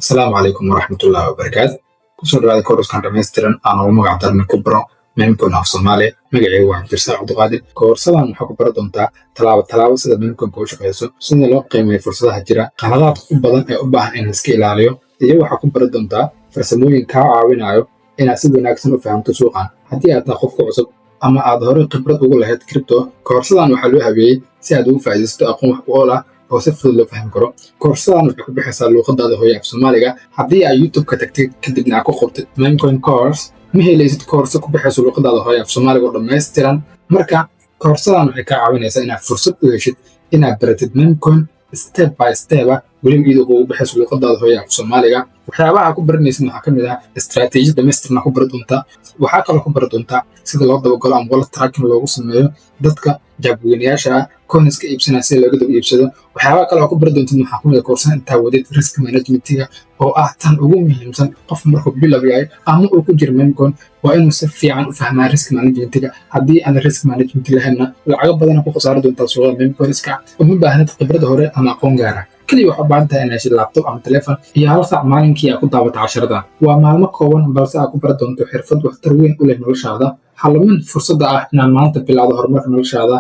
السلام عليكم ورحمة الله وبركاته. kusoo dhawaada kooraskan dhammaystiran aan ugu magac darnay ku baro memcon af Soomaali magacaygu waa Cabdirsaaq Cabdiqaadir. Koorsadan waxaa ku baran doontaa talaabo sida memconka u shaqeyso, sida loo qiimeeyo fursadaha jira, qaladaad u badan ee u baahan in la iska ilaaliyo, iyo waxaa ku baran doontaa farsamooyin kaa caawinayo inaad si wanaagsan u fahamto suuqan. Haddii aad tahay qofka cusub ama aad horey khibrad ugu lahayd crypto, koorsadan waxaa loo habeeyey si aad ugu faa'iidaysato aqoon wax ku ool ah oo si fudud loo fahmi karo. Koorsadan waxay ku bixaysaa luuqadaada hooyo af Soomaaliga. Haddii aad YouTube-ka tagtid kadibna aad ku qortid memcoin course, ma helaysid koorso ku bixayso luuqadaada hooyo af Soomaaliga oo dhammaystiran. Marka koorsadan waxay kaa caawinaysaa inaad fursad u heshid inaad baratid memcoin step by step weliba iyadoo kugu bixayso luuqadaada hooyo af Soomaaliga. waxyaabaha ku baranaysid waxaa ka mid ah istaraatiijiyad dhammaystiran ku baran doontaa. waxaa kaloo ku baran doontaa sida loo dabagalo ama wallet tracking loogu sameeyo dadka jaabweynayaasha ah coinska iibsanaya sida looga daba iibsado. waxyaabaha kale oo ku baran doontid waxaa ka mid ah koorsan intaa wadid risk managementiga oo ah tan ugu muhiimsan qof markuu bilow yahay ama uu ku jiro memcoin waa inuu si fiican u fahmaa risk managementiga. haddii aan risk management lahaynna lacago badan ku khasaari doontaa suuqada memcoinska. uma baahnid khibrad hore ama aqoon gaar ah, kaliya waxaa u baahan tahay inaad heshid laptop ama telefoon iyo hal saac maalinkii aad ku daawato casharada. waa maalmo kooban balse aad ku baran doonto xirfad waxtar weyn u leh noloshaada. ha lumin fursadda ah inaad maanta bilowdo horumarka noloshaada.